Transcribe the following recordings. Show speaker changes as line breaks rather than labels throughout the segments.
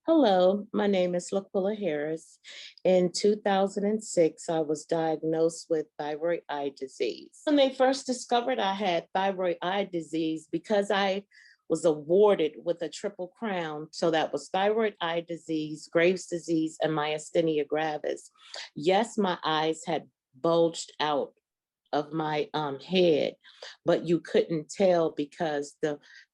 Hello, my name is Laquilla Harris. In 2006, I was diagnosed with thyroid eye disease. When they first discovered I had thyroid eye disease, because I was awarded with a triple crown, so that was thyroid eye disease, Graves' disease, and myasthenia gravis. Yes, my eyes had bulged out of my head, but you couldn't tell because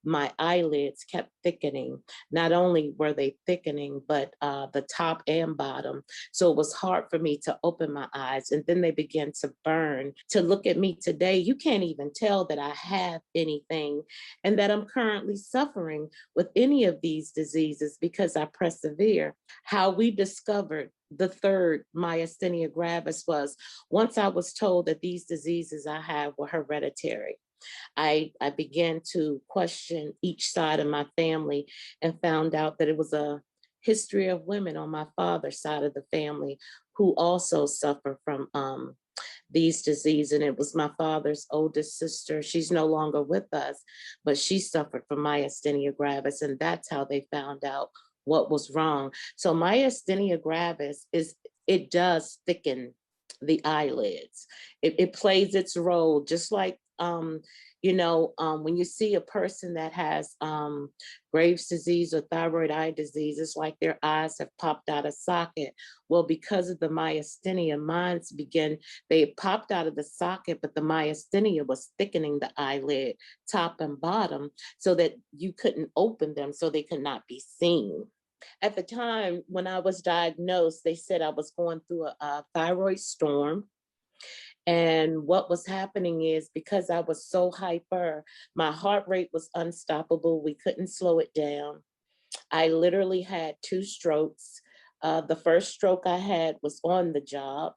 my eyelids kept thickening. Not only were they thickening, but the top and bottom. So it was hard for me to open my eyes, and then they began to burn. To look at me today, you can't even tell that I have anything and that I'm currently suffering with any of these diseases because I persevere. How we discovered the third myasthenia gravis was once I was told that these diseases I have were hereditary. I began to question each side of my family and found out that it was a history of women on my father's side of the family who also suffer from these diseases. And it was my father's oldest sister. She's no longer with us, but she suffered from myasthenia gravis, and that's how they found out what was wrong. So myasthenia gravis it does thicken the eyelids. It plays its role, just like when you see a person that has Graves' disease or thyroid eye disease, it's like their eyes have popped out of socket. Well, because of the myasthenia, they popped out of the socket, but the myasthenia was thickening the eyelid, top and bottom, so that you couldn't open them, so they could not be seen. At the time when I was diagnosed, they said I was going through a thyroid storm. And what was happening is because I was so hyper, my heart rate was unstoppable. We couldn't slow it down. I literally had two strokes. The first stroke I had was on the job.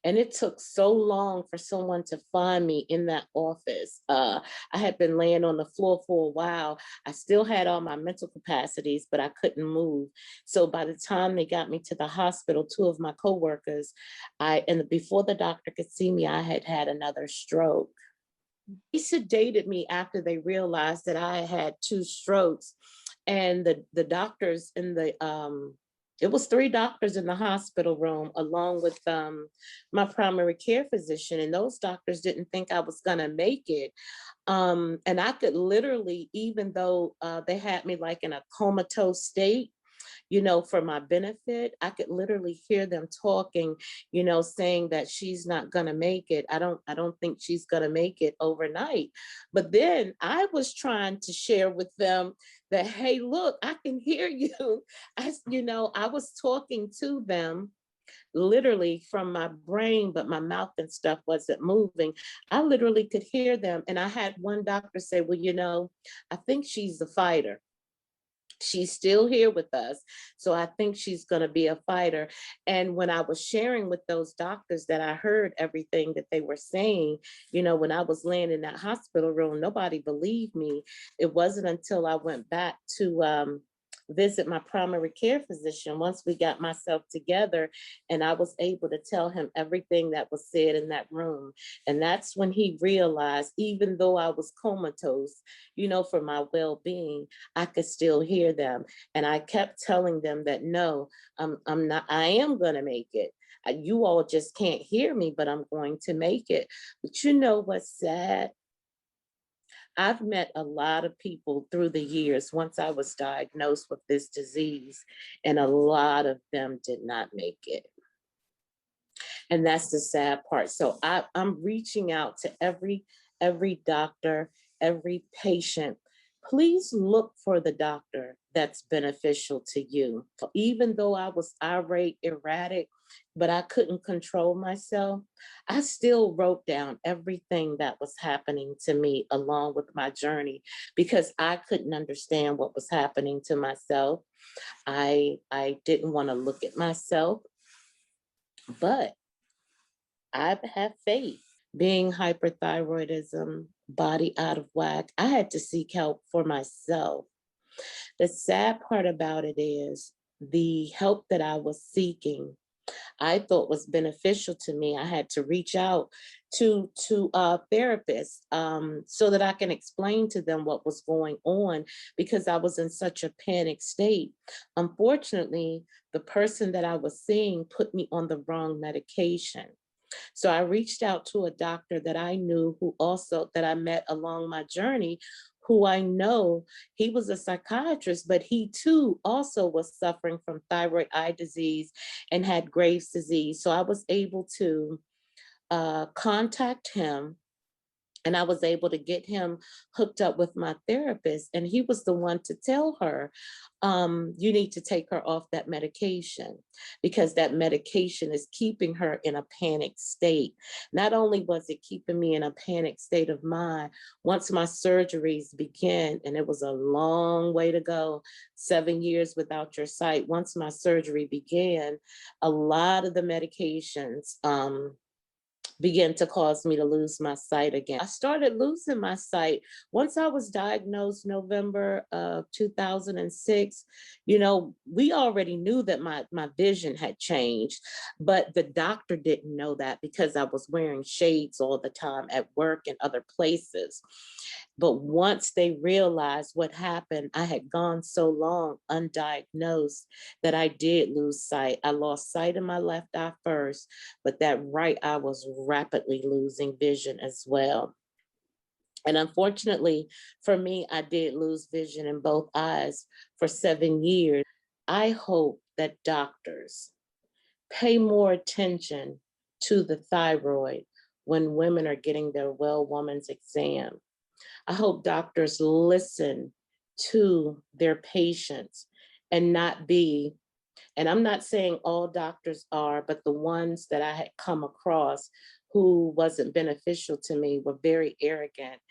And it took so long for someone to find me in that office. I had been laying on the floor for a while. I still had all my mental capacities, but I couldn't move. So by the time they got me to the hospital, two of my coworkers, before the doctor could see me, I had had another stroke. They sedated me after they realized that I had two strokes. And the doctors in it was three doctors in the hospital room, along with my primary care physician. And those doctors didn't think I was going to make it. And I could literally, even though they had me like in a comatose state, for my benefit, I could literally hear them talking, saying that she's not going to make it. I don't think she's going to make it overnight. But then I was trying to share with them that, hey, look, I can hear you. I was talking to them literally from my brain, but my mouth and stuff wasn't moving. I literally could hear them. And I had one doctor say, well, I think she's a fighter. She's still here with us. So I think she's going to be a fighter. And when I was sharing with those doctors that I heard everything that they were saying, when I was laying in that hospital room, nobody believed me. It wasn't until I went back to visit my primary care physician once we got myself together, and I was able to tell him everything that was said in that room. And that's when he realized, even though I was comatose, for my well-being, I could still hear them. And I kept telling them that, no, I am going to make it. You all just can't hear me, but I'm going to make it. But you know what's sad? I've met a lot of people through the years once I was diagnosed with this disease, and a lot of them did not make it. And that's the sad part. So I'm reaching out to every doctor, every patient. Please look for the doctor that's beneficial to you. Even though I was irate, erratic, but I couldn't control myself, I still wrote down everything that was happening to me along with my journey, because I couldn't understand what was happening to myself. I didn't want to look at myself, but I have faith. Being hyperthyroidism, body out of whack, I had to seek help for myself. The sad part about it is the help that I was seeking I thought was beneficial to me. I had to reach out to therapists so that I can explain to them what was going on because I was in such a panic state. Unfortunately, the person that I was seeing put me on the wrong medication. So I reached out to a doctor that I knew who also that I met along my journey, who I know he was a psychiatrist, but he too also was suffering from thyroid eye disease and had Graves' disease. So I was able to contact him and I was able to get him hooked up with my therapist. And he was the one to tell her, you need to take her off that medication because that medication is keeping her in a panic state. Not only was it keeping me in a panic state of mind, once my surgeries began, and it was a long way to go, 7 years without your sight. Once my surgery began, a lot of the medications, began to cause me to lose my sight again. I started losing my sight once I was diagnosed November of 2006. We already knew that my vision had changed, but the doctor didn't know that because I was wearing shades all the time at work and other places. But once they realized what happened, I had gone so long undiagnosed that I did lose sight. I lost sight in my left eye first, but that right eye was rapidly losing vision as well. And unfortunately for me, I did lose vision in both eyes for 7 years. I hope that doctors pay more attention to the thyroid when women are getting their well woman's exam. I hope doctors listen to their patients and not be, and I'm not saying all doctors are, but the ones that I had come across who wasn't beneficial to me were very arrogant.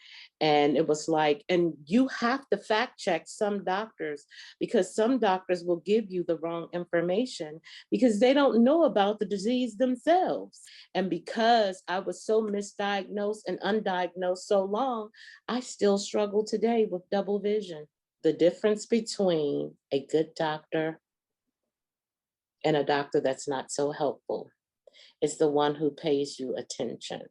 And it was like, and you have to fact check some doctors because some doctors will give you the wrong information because they don't know about the disease themselves. And because I was so misdiagnosed and undiagnosed so long, I still struggle today with double vision. The difference between a good doctor and a doctor that's not so helpful is the one who pays you attention,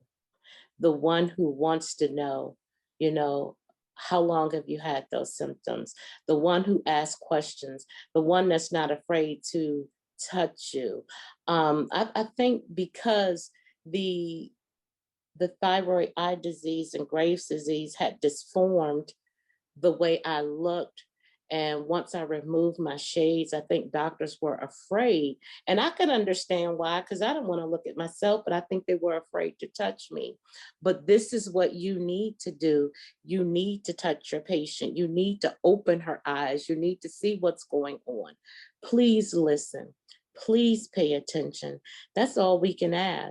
the one who wants to know, you know, how long have you had those symptoms, the one who asks questions, the one that's not afraid to touch you. I think because the the thyroid eye disease and Graves' disease had disformed the way I looked. And once I removed my shades, I think doctors were afraid. And I could understand why, because I didn't want to look at myself, but I think they were afraid to touch me. But this is what you need to do. You need to touch your patient. You need to open her eyes. You need to see what's going on. Please listen. Please pay attention. That's all we can ask.